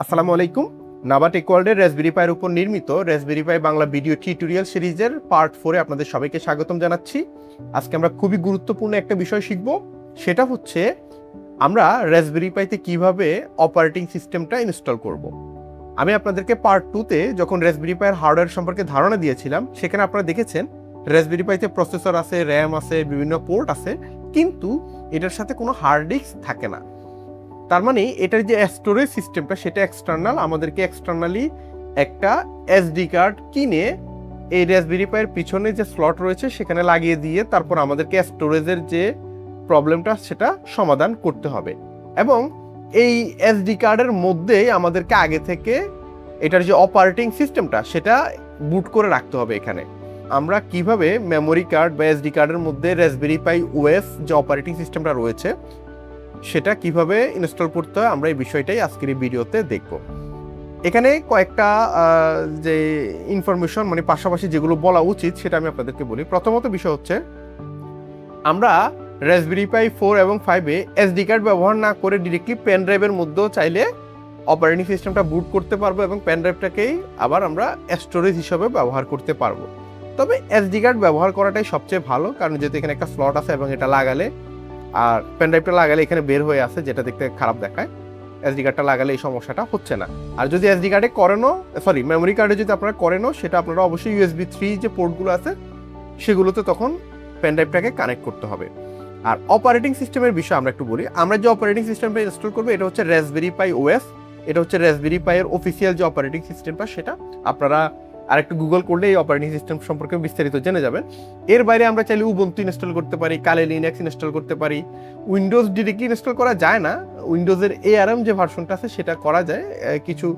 আসসালামু আলাইকুম। নাবা টেক ওয়ার্ল্ডের রাসবেরি পাইয়ের উপর নির্মিত রাসবেরি পাই বাংলা ভিডিও টিউটোরিয়াল সিরিজের পার্ট 4-এ আপনাদের সবাইকে স্বাগতম জানাচ্ছি। আজকে আমরা খুবই গুরুত্বপূর্ণ একটা বিষয় শিখব। সেটা হচ্ছে আমরা রাসবেরি পাইতে কিভাবে অপারেটিং সিস্টেমটা ইনস্টল করব। আমি আপনাদেরকে পার্ট 2-তে যখন রাসবেরি পাইয়ের হার্ডওয়্যার সম্পর্কে ধারণা দিয়েছিলাম, সেখানে আপনারা দেখেছেন রাসবেরি পাইতে প্রসেসর আছে, র্যাম আছে, বিভিন্ন পোর্ট আছে, কিন্তু এটার সাথে কোনো হার্ড ডিস্ক থাকে না। তার মানে এটার যে স্টোরেজ সিস্টেমটা সেটা এক্সটার্নাল, আমাদেরকে এক্সটার্নালি একটা এসডি কার্ড কিনে এই রাসবেরি পাইয়ের পিছনে যে স্লট রয়েছে সেখানে লাগিয়ে দিয়ে তারপর আমাদেরকে স্টোরেজের যে প্রবলেমটা সেটা সমাধান করতে হবে। এবং এই এসডি কার্ডের মধ্যেই আমাদেরকে আগে থেকে এটার যে অপারেটিং সিস্টেমটা সেটা বুট করে রাখতে হবে। এখানে আমরা কিভাবে মেমোরি কার্ড বা এসডি কার্ডের মধ্যে রাসবেরি পাই ওএস যে অপারেটিং সিস্টেমটা রয়েছে সেটা কিভাবে ইনস্টল করতে হয় আমরা এই বিষয়টাই আজকের এই ভিডিওতে দেখব। এখানে কয়েকটা যে ইনফরমেশন মানে পাশাপাশি যেগুলো বলা উচিত সেটা আমি আপনাদেরকে বলি। প্রথমত বিষয় হচ্ছে আমরা রাসবেরি পাই 4 এবং 5-এ এসডি কার্ড ব্যবহার না করে ডিরেক্টলি পেন ড্রাইভের মধ্যেও চাইলে অপারেটিং সিস্টেমটা বুট করতে পারবো এবং পেন ড্রাইভটাকেই আবার আমরা স্টোরেজ হিসেবে ব্যবহার করতে পারবো। তবে এসডি কার্ড ব্যবহার করাটাই সবচেয়ে ভালো, কারণ যেহেতু এখানে একটা স্লট আছে এবং এটা লাগালে আর পেন ড্রাইভটা লাগালে এখানে বের হয়ে আসে, যেটা দেখতে খারাপ দেখায়। এসডি কার্ডটা লাগালে এই সমস্যাটা হচ্ছে না। আর যদি এসডি কার্ডে করেনও মেমোরি কার্ডে যদি আপনারা করেনও, সেটা আপনারা অবশ্যই USB 3 যে পোর্টগুলো আছে সেগুলোতে তখন পেন ড্রাইভটাকে কানেক্ট করতে হবে। আর অপারেটিং সিস্টেমের বিষয়ে আমরা একটু বলি। আমরা যে অপারেটিং সিস্টেমটা ইনস্টল করবো এটা হচ্ছে রাসবেরি পাই ওএস। এটা হচ্ছে রাসবেরি পাইয়ের অফিসিয়াল যে অপারেটিং সিস্টেমটা সেটা আপনারা আর একটু গুগল করলে এই অপারেটিং সিস্টেম সম্পর্কে বিস্তারিত জেনে যাবেন। এর বাইরে আমরা চাইলে উবুন্টু ইনস্টল করতে পারি, কালে লিনাক্স ইনস্টল করতে পারি। উইন্ডোজ ডিরেক্টলি ইনস্টল করা যায় না, উইন্ডোজের ARM যে ভার্সনটা আছে সেটা করা যায়, কিছু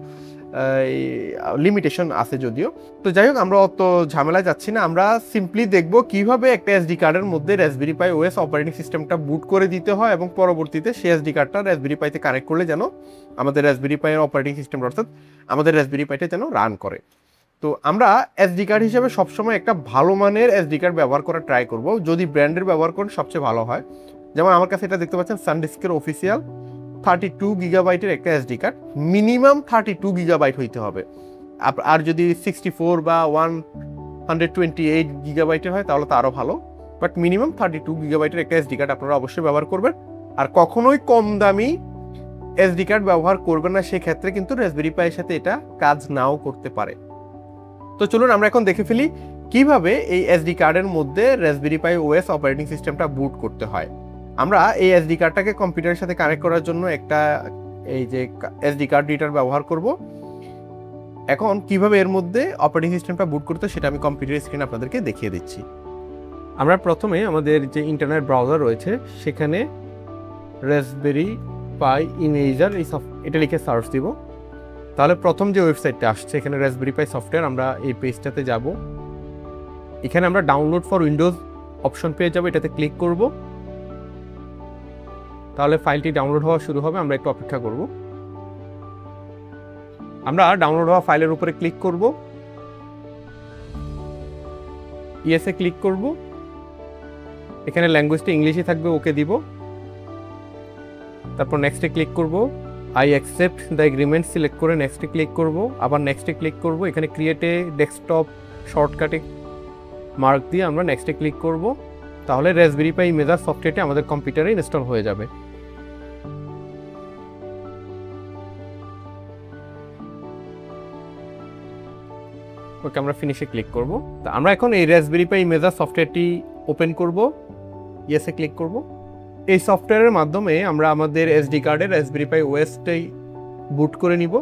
লিমিটেশন আছে যদিও। তো যাই হোক, আমরা অত ঝামেলায় যাচ্ছি না। আমরা সিম্পলি দেখব কিভাবে একটা এসডি কার্ডের মধ্যে রাসবেরি পাই ওএস অপারেটিং সিস্টেমটা বুট করে দিতে হয় এবং পরবর্তীতে সেই এসডি কার্ডটা রাসবেরি পাইতে কানেক্ট করলে যেন আমাদের রাসবেরি পাইয়ের অপারেটিং সিস্টেম অর্থাৎ আমাদের রাসবেরি পাইটা যেন রান করে। তো আমরা এসডি কার্ড হিসেবে সবসময় একটা ভালো মানের এসডি কার্ড ব্যবহার করার ট্রাই করব। যদি ব্র্যান্ডের ব্যবহার করেন সবচেয়ে ভালো হয়। যেমন আমার কাছে এটা দেখতে পাচ্ছেন সানডিস্কের অফিসিয়াল 32 গিগাবাইটের একটা এসডি কার্ড। মিনিমাম 32 গিগাবাইট হইতে হবে। আর যদি 64 বা 128 গিগাবাইটের হয় তাহলে তো আরও ভালো, বাট মিনিমাম 32 গিগাবাইটের একটা এসডি কার্ড আপনারা অবশ্যই ব্যবহার করবেন। আর কখনোই কম দামি এসডি কার্ড ব্যবহার করবেন না, সেক্ষেত্রে কিন্তু রাসবেরি পাইয়ের সাথে এটা কাজ নাও করতে পারে। তো চলুন আমরা এখন দেখে ফেলি কিভাবে এই এসডি কার্ডের মধ্যে রাসবেরি পাই ওএস অপারেটিং সিস্টেমটা বুট করতে হয়। আমরা এই এসডি কার্ডটাকে কম্পিউটারের সাথে কানেক্ট করার জন্য একটা এই যে এসডি কার্ড রিডার ব্যবহার করব। এখন কিভাবে এর মধ্যে অপারেটিং সিস্টেমটা বুট করতে সেটা আমি কম্পিউটার স্ক্রিনে আপনাদেরকে দেখিয়ে দিচ্ছি। আমরা প্রথমে আমাদের যে ইন্টারনেট ব্রাউজার রয়েছে সেখানে রাসবেরি পাই ইমেজার এটা লিখে সার্চ দিব। তাহলে প্রথম যে ওয়েবসাইটটা আসছে এখানে রাসবেরি পাই সফটওয়্যার, আমরা এই পেজটাতে যাব। এখানে আমরা ডাউনলোড ফর উইন্ডোজ অপশন পেয়ে যাব, এটাতে ক্লিক করব। তাহলে ফাইলটি ডাউনলোড হওয়া শুরু হবে, আমরা একটু অপেক্ষা করব। আমরা ডাউনলোড হওয়া ফাইলের উপরে ক্লিক করব, ইয়েসে ক্লিক করব। এখানে ল্যাঙ্গুয়েজটা ইংলিশে থাকবে, ওকে দিব। তারপর নেক্সটে ক্লিক করব, I accept the agreement select করে নেক্সটে ক্লিক করব। আবার নেক্সটে ক্লিক করব, এখানে ক্রিয়েটে ডেস্কটপ শর্টকাটে মার্ক দিয়ে আমরা নেক্সটে ক্লিক করব। তাহলে রাসবেরি পাই ইমেজার সফটওয়্যারটি আমাদের কম্পিউটারে ইনস্টল হয়ে যাবে। ওকে, আমরা ফিনিশে ক্লিক করব। তো আমরা এখন এই রাসবেরি পাই ইমেজার সফটওয়্যারটি ওপেন করব, ইয়েসে ক্লিক করব। এই সফটওয়্যারের মাধ্যমে আমরা আমাদের এসডি কার্ডের রাসবেরি পাই ওএসটাই বুট করে নিব।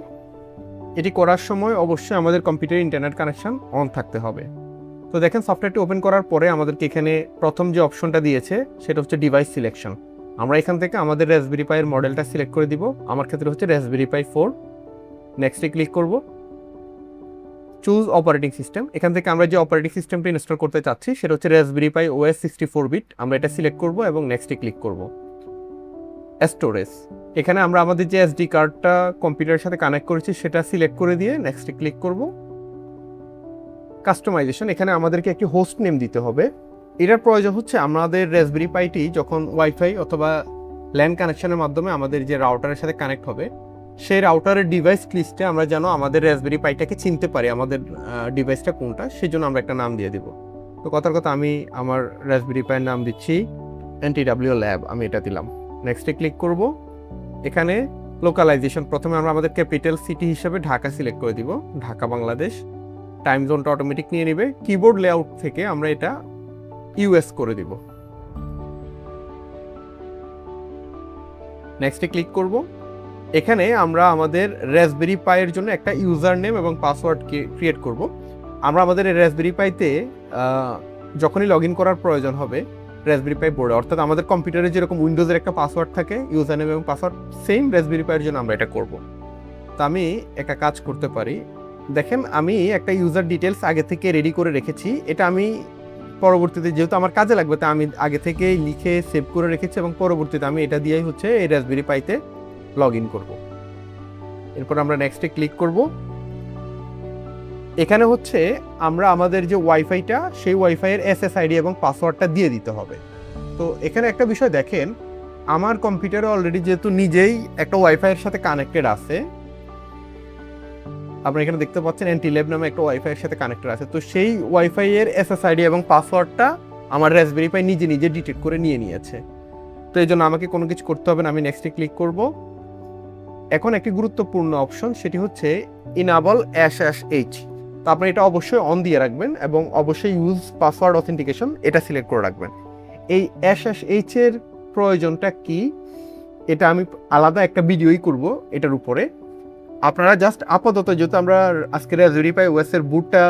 এটি করার সময় অবশ্যই আমাদের কম্পিউটারে ইন্টারনেট কানেকশন অন থাকতে হবে। তো দেখেন সফটওয়্যারটি ওপেন করার পরে আমাদেরকে এখানে প্রথম যে অপশনটা দিয়েছে সেটা হচ্ছে ডিভাইস সিলেকশন। আমরা এখান থেকে আমাদের রাসবেরি পাইয়ের মডেলটা সিলেক্ট করে দিব। আমার ক্ষেত্রে হচ্ছে রাসবেরি পাই 4। নেক্সটে ক্লিক করব, চুজ অপারেটিং সিস্টেম। এখান থেকে আমরা যে অপারেটিং সিস্টেমটা ইনস্টল করতে চাচ্ছি সেটা হচ্ছে রাসবেরি পাই ওএস 64 বিট। আমরা এটা সিলেক্ট করব এবং নেক্সটে ক্লিক করব। স্টোরেজ, এখানে আমরা আমাদের যে এসডি কার্ডটা কম্পিউটারের সাথে কানেক্ট করেছি সেটা সিলেক্ট করে দিয়ে নেক্সটে ক্লিক করব। কাস্টমাইজেশন, এখানে আমাদেরকে একটি হোস্ট নেম দিতে হবে। এটার প্রয়োজন হচ্ছে আমাদের রাসবেরি পাইটি যখন ওয়াইফাই অথবা ল্যান কানেকশনের মাধ্যমে আমাদের যে রাউটারের সাথে কানেক্ট হবে সেই রাউটারের ডিভাইস লিস্টে আমরা যেন আমাদের রাসবেরি পাইটাকে চিনতে পারি আমাদের ডিভাইসটা কোনটা, সেই জন্য আমরা একটা নাম দিয়ে দিব। তো কথার কথা আমি আমার রাসবেরি পাইয়ের নাম দিচ্ছি NTW ল্যাব, আমি এটা দিলাম। নেক্সটে ক্লিক করব। এখানে লোকালাইজেশন প্রথমে আমরা আমাদের ক্যাপিটাল সিটি হিসেবে ঢাকা সিলেক্ট করে দিব, ঢাকা বাংলাদেশ। টাইম জোনটা অটোমেটিক নিয়ে নেবে। কিবোর্ড লেআউট থেকে আমরা এটা US করে দিব। নেক্সটে ক্লিক করব। এখানে আমরা আমাদের রাসবেরি পাইয়ের জন্য একটা ইউজার নেম এবং পাসওয়ার্ড ক্রিয়েট করব। আমরা আমাদের রাসবেরি পাইতে যখনই লগ ইন করার প্রয়োজন হবে রাসবেরি পাই বোর্ডে, অর্থাৎ আমাদের কম্পিউটারে যেরকম উইন্ডোজের একটা পাসওয়ার্ড থাকে ইউজার নেম এবং পাসওয়ার্ড, সেম রাসবেরি পাইয়ের জন্য আমরা এটা করব। তো আমি একটা কাজ করতে পারি, দেখেন আমি একটা ইউজার ডিটেলস আগে থেকে রেডি করে রেখেছি। এটা আমি পরবর্তীতে যেহেতু আমার কাজে লাগবে তা আমি আগে থেকে লিখে সেভ করে রেখেছি এবং পরবর্তীতে আমি এটা দিয়েই হচ্ছে এই রাসবেরি পাইতে লগ ইন করবো। এরপর আমরা নেক্সটে ক্লিক করব। এখানে হচ্ছে আমরা আমাদের যে ওয়াইফাইটা সেই ওয়াইফাইয়ের SSID এবং পাসওয়ার্ডটা দিয়ে দিতে হবে। তো এখানে একটা বিষয় দেখেন, আমার কম্পিউটারে অলরেডি যেহেতু নিজেই একটা ওয়াইফাইয়ের সাথে কানেক্টেড আছে, আপনারা এখানে দেখতে পাচ্ছেন NT-Lab নামে একটা ওয়াইফাইয়ের সাথে কানেক্টেড আছে। তো সেই ওয়াইফাইয়ের SSID এবং পাসওয়ার্ডটা আমার রাসবেরি পাই নিজে নিজে ডিটেক্ট করে নিয়ে নিয়েছে। তো এই জন্য আমাকে কোনো কিছু করতে হবে না, আমি নেক্সটে ক্লিক করব। এখন একটি গুরুত্বপূর্ণ অপশন, সেটি হচ্ছে ইনাবল SSH। তো আপনি এটা অবশ্যই অন দিয়ে রাখবেন এবং অবশ্যই ইউজ পাসওয়ার্ড অথেন্টিকেশন এটা সিলেক্ট করে রাখবেন। এই SSH এর প্রয়োজনটা কি এটা আমি আলাদা একটা ভিডিওই করব এটার উপরে। আপনারা জাস্ট আপাতত যেহেতু আমরা আজকে রাসবেরি পাই OS এর বুটটা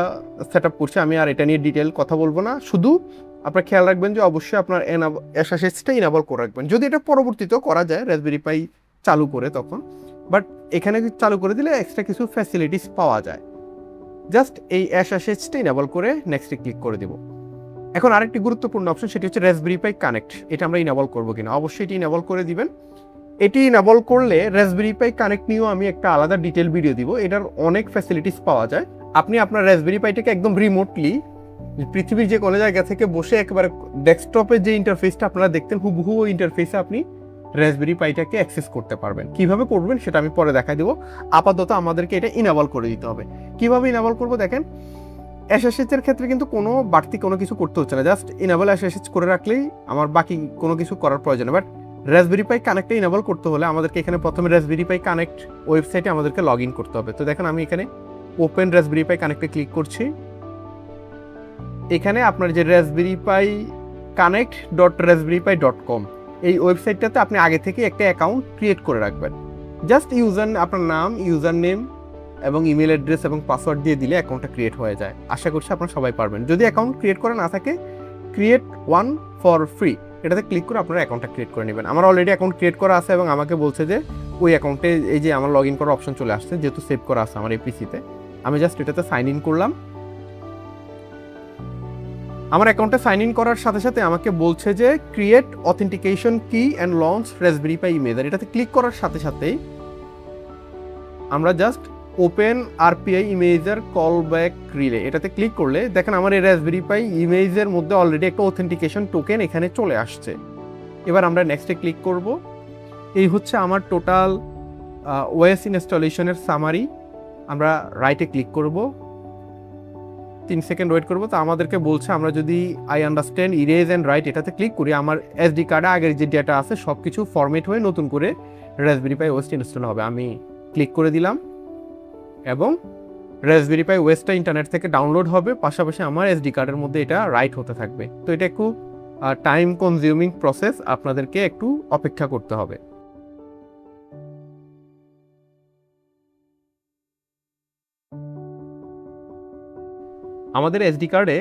সেট আপ করছি, আমি আর এটা নিয়ে ডিটেল কথা বলবো না। শুধু আপনারা খেয়াল রাখবেন যে অবশ্যই আপনার SSH-টা ইনাবল করে রাখবেন, যদি এটা পরবর্তীতেও করা যায় রাসবেরি পাই চালু করে তখন, বাট এখানে চালু করে দিলে এক্সট্রা কিছু ফ্যাসিলিটিস পাওয়া যায়। জাস্ট এই SSH-টা ইনাবল করে নেক্সটে ক্লিক করে দিব। এখন আরেকটি গুরুত্বপূর্ণ অপশন, সেটি হচ্ছে রাসবেরি পাই কানেক্ট। এটা আমরা ইনাবল করবো কিনা, অবশ্যই এটি ইনাবল করে দিবেন। এটি ইনাবল করলে রাসবেরি পাই কানেক্ট নিয়েও আমি একটা আলাদা ডিটেল ভিডিও দিব। এটার অনেক ফ্যাসিলিটিস পাওয়া যায়। আপনি আপনার রাসবেরি পাইটাকে একদম রিমোটলি পৃথিবীর যে কোনো জায়গা থেকে বসে একেবারে ডেস্কটপের যে ইন্টারফেসটা আপনারা দেখতেন হুবহু ওই ইন্টারফেসে আপনি রাসবেরি পাইটাকে অ্যাক্সেস করতে পারবেন। কিভাবে করবেন সেটা আমি পরে দেখাই দেবো। আপাতত আমাদেরকে এটা ইনাবল করে দিতে হবে। কিভাবে ইনাবল করব দেখেন, SSH এর ক্ষেত্রে কিন্তু কোনো বাড়তি কোনো কিছু করতে হচ্ছে না, জাস্ট ইনাবল SSH করে রাখলেই আমার বাকি কোনো কিছু করার প্রয়োজন। বাট রাসবেরি পাই কানেক্টে ইনাবল করতে হলে আমাদেরকে এখানে প্রথমে রাসবেরি পাই কানেক্ট ওয়েবসাইটে আমাদেরকে লগ ইন করতে হবে। তো দেখেন আমি এখানে ওপেন রাসবেরি পাই কানেক্টে ক্লিক করছি। এখানে আপনার যে রাসবেরি পাই connect.raspberrypi.com এই ওয়েবসাইটটাতে আপনি আগে থেকে একটা অ্যাকাউন্ট ক্রিয়েট করে রাখবেন। জাস্ট আপনার নাম, ইউজার নেম এবং ইমেল অ্যাড্রেস এবং পাসওয়ার্ড দিয়ে দিলে অ্যাকাউন্টটা ক্রিয়েট হয়ে যায়। আশা করছি আপনারা সবাই পারবেন। যদি অ্যাকাউন্ট ক্রিয়েট করা না থাকে, ক্রিয়েট ওয়ান ফর ফ্রি এটাতে ক্লিক করে আপনারা অ্যাকাউন্টটা ক্রিয়েট করে নেবেন। আমার অলরেডি অ্যাকাউন্ট ক্রিয়েট করা আছে এবং আমাকে বলছে যে ওই অ্যাকাউন্টে এই যে আমার লগ ইন করার অপশন চলে আসছে, যেহেতু সেভ করা আছে আমার এই পিসিতে। আমি জাস্ট এটাতে সাইন ইন করলাম। আমার অ্যাকাউন্টে সাইন ইন করার সাথে সাথে আমাকে বলছে যে ক্রিয়েট অথেন্টিকেশন কি and launch raspberry pi image. এটাতে ক্লিক করার সাথে সাথেই আমরা জাস্ট ওপেন RPI ইমেজের কল ব্যাক রিলে এটাতে ক্লিক করলে দেখেন আমার এই রাসবেরি পাই ইমেজের মধ্যে অলরেডি একটা অথেন্টিকেশন টোকেন এখানে চলে আসছে। এবার আমরা নেক্সটে ক্লিক করব। এই হচ্ছে আমার টোটাল OS ইনস্টলেশনের সামারি। আমরা রাইটে ক্লিক করব, 3 সেকেন্ড ওয়েট করবো। তো আমাদেরকে বলছে আমরা যদি I understand erase and right এটাতে ক্লিক করি, আমার SD কার্ডে আগের যে ডেটা আছে সব কিছু ফরম্যাট হয়ে নতুন করে রাসবেরি পাই OS ইনস্টল হবে। আমি ক্লিক করে দিলাম এবং রাসবেরি পাই OSটা ইন্টারনেট থেকে ডাউনলোড হবে, পাশাপাশি আমার SD কার্ডের মধ্যে এটা রাইট হতে থাকবে। তো এটা একটু টাইম কনজিউমিং প্রসেস, আপনাদেরকে একটু অপেক্ষা করতে হবে। আমাদের SD কার্ডে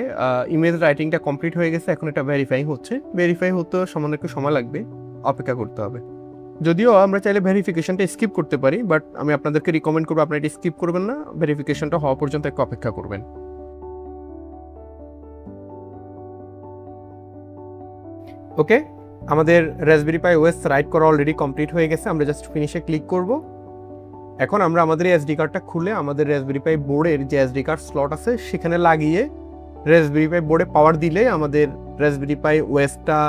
ইমেজ রাইটিংটা কমপ্লিট হয়ে গেছে, এখন এটা ভেরিফাই হচ্ছে। ভেরিফাই হতে সামান্য একটু সময় লাগবে, অপেক্ষা করতে হবে। যদিও আমরা চাইলে ভেরিফিকেশনটা স্কিপ করতে পারি, বাট আমি আপনাদেরকে রিকমেন্ড করবো আপনারা এটা স্কিপ করবেন না, ভেরিফিকেশনটা হওয়া পর্যন্ত একটু অপেক্ষা করবেন। ওকে, আমাদের রাসবেরি পাই OS রাইট করা অলরেডি কমপ্লিট হয়ে গেছে। আমরা জাস্ট ফিনিশে ক্লিক করব। এখন আমরা আমাদের SD কার্ডটা খুলে আমাদের রাসবেরি পাই বোর্ডের যে SD কার্ড স্লট আছে সেখানে লাগিয়ে রাসবেরি পাই বোর্ডে পাওয়ার দিলে আমাদের রাসবেরি পাই OSটা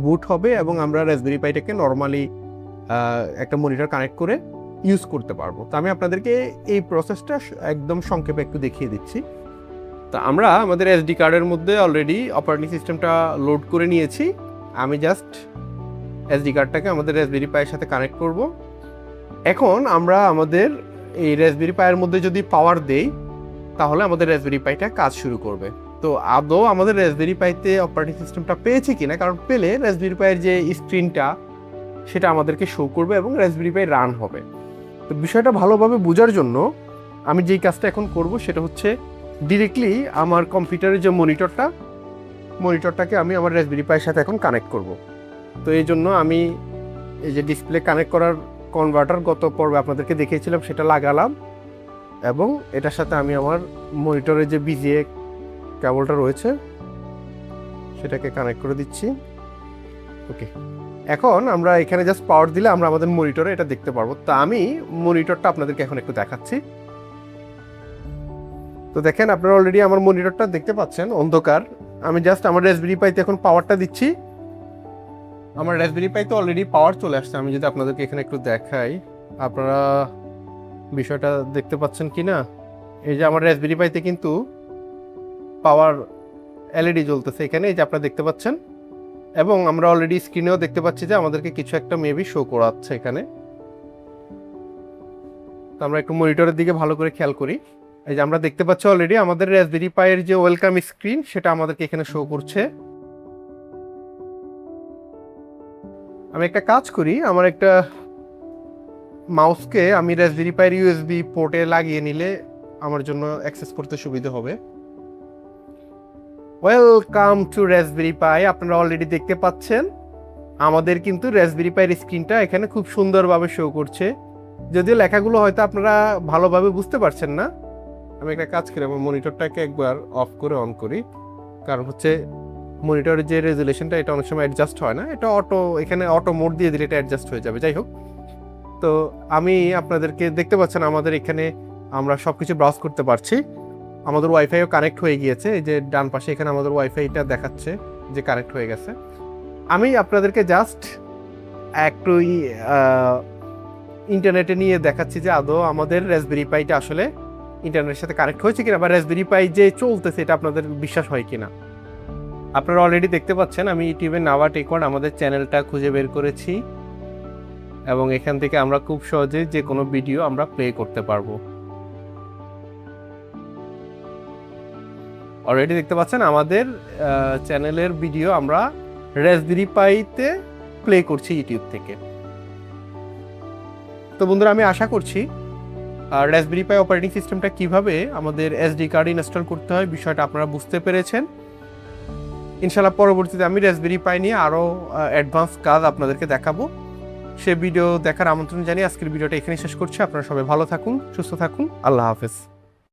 বুট হবে এবং আমরা রাসবেরি পাইটাকে নর্মালি একটা মনিটর কানেক্ট করে ইউজ করতে পারবো। তো আমি আপনাদেরকে এই প্রসেসটা একদম সংক্ষেপে একটু দেখিয়ে দিচ্ছি। তা আমরা আমাদের এসডি কার্ডের মধ্যে অলরেডি অপারেটিং সিস্টেমটা লোড করে নিয়েছি। আমি জাস্ট এসডি কার্ডটাকে আমাদের রাসবেরি পাইয়ের সাথে কানেক্ট করব। এখন আমরা আমাদের এই রাসবেরি পাইয়ের মধ্যে যদি পাওয়ার দেই তাহলে আমাদের রাসবেরি পাইটা কাজ শুরু করবে। তো আদৌ আমাদের রাসবেরি পাইতে অপারেটিং সিস্টেমটা পেয়েছে কিনা, কারণ পেলে রাসবেরি পাইয়ের যে স্ক্রিনটা সেটা আমাদেরকে শো করবে এবং রাসবেরি পাই রান হবে। তো বিষয়টা ভালোভাবে বোঝার জন্য আমি যেই কাজটা এখন করব সেটা হচ্ছে ডিরেক্টলি আমার কম্পিউটারের যে মনিটরটাকে আমি আমার রাসবেরি পাইয়ের সাথে এখন কানেক্ট করব। তো এই জন্য আমি এই যে ডিসপ্লে কানেক্ট করার কনভার্টার গত পর্বে আপনাদেরকে দেখিয়েছিলাম সেটা লাগালাম এবং এটার সাথে আমি আমার মনিটরের যে বিজিএ কেবলটা রয়েছে সেটাকে কানেক্ট করে দিচ্ছি। ওকে, এখন আমরা এখানে জাস্ট পাওয়ার দিলে আমরা আমাদের মনিটরে এটা দেখতে পারবো। তা আমি মনিটরটা আপনাদেরকে এখন একটু দেখাচ্ছি। তো দেখেন, আপনারা অলরেডি আমার মনিটরটা দেখতে পাচ্ছেন অন্ধকার। আমি জাস্ট আমার রাসবেরি পাইতে এখন পাওয়ারটা দিচ্ছি। আমার রাসবেরি পাইতে অলরেডি পাওয়ার চলে আসছে। আমি যদি আপনাদেরকে এখানে একটু দেখাই, আপনারা বিষয়টা দেখতে পাচ্ছেন কি না? এই যে আমার রাসবেরি পাইতে কিন্তু পাওয়ার এলইডি জ্বলতেছে এখানে, এই যে আপনারা দেখতে পাচ্ছেন। এবং আমরা অলরেডি স্ক্রিনেও দেখতে পাচ্ছি যে আমাদেরকে কিছু একটা মেবি শো করাচ্ছে এখানে। তো আমরা একটু মনিটরের দিকে ভালো করে খেয়াল করি। এই যে আমরা দেখতে পাচ্ছি অলরেডি আমাদের রাসবেরি পাইয়ের যে ওয়েলকাম স্ক্রিন সেটা আমাদেরকে এখানে শো করছে। আমি একটা কাজ করি, আমার একটা মাউসকে আমি রাসবেরি পাইয়ের ইউএসবি পোর্টে লাগিয়ে নিলে আমার জন্য অ্যাক্সেস করতে সুবিধা হবে। ওয়েলকাম টু রাসবেরি পাই। আপনারা অলরেডি দেখতে পাচ্ছেন আমাদের কিন্তু রাসবেরি পাইয়ের স্ক্রিনটা এখানে খুব সুন্দরভাবে শো করছে, যদিও লেখাগুলো হয়তো আপনারা ভালোভাবে বুঝতে পারছেন না। আমি একটা কাজ করি, আমার মনিটরটাকে একবার অফ করে অন করি, কারণ হচ্ছে মনিটরের যে রেজুলেশনটা এটা অনেক সময় অ্যাডজাস্ট হয় না। এটা এখানে অটো মোড দিয়ে দিলে এটা অ্যাডজাস্ট হয়ে যাবে। যাই হোক, তো আমি আপনাদেরকে দেখতে পাচ্ছেন আমাদের এখানে আমরা সব কিছু ব্রাউজ করতে পারছি। আমাদের ওয়াইফাইও কানেক্ট হয়ে গিয়েছে। এই যে ডান পাশে এখানে আমাদের ওয়াইফাইটা দেখাচ্ছে যে কানেক্ট হয়ে গেছে। আমি আপনাদেরকে জাস্ট একটু ইন্টারনেটে নিয়ে দেখাচ্ছি যে আদৌ আমাদের রাসবেরি পাইটা আসলে ইন্টারনেটের সাথে কানেক্ট হয়েছে কিনা, বা রাসবেরি পাই যে চলতেছে এটা আপনাদের বিশ্বাস হয় কিনা। আপনারা অলরেডি দেখতে পাচ্ছেন আমি ইউটিউবে নাভা টেক ওয়ার্ল্ড আমাদের চ্যানেলটা খুঁজে বের করেছি এবং এখান থেকে আমরা খুব সহজে যে কোনো ভিডিও আমরা প্লে করতে পারবো। অলরেডি দেখতে পাচ্ছেন আমাদের চ্যানেলের ভিডিও আমরা রাসবেরি পাইতে প্লে করছি ইউটিউব থেকে। তো বন্ধুরা, আমি আশা করছি রাসবেরি পাই অপারেটিং সিস্টেমটা কিভাবে আমাদের এসডি কার্ড ইনস্টল করতে হয় বিষয়টা আপনারা বুঝতে পেরেছেন। ইনশাআল্লাহ পরবর্তীতে আমি রাসবেরি পাই নিয়ে আরও অ্যাডভান্স কাজ আপনাদেরকে দেখাবো। সে ভিডিও দেখার আমন্ত্রণ জানিয়ে আজকের ভিডিওটা এখানে শেষ করছি। আপনারা সবাই ভালো থাকুন, সুস্থ থাকুন। আল্লাহ হাফেজ।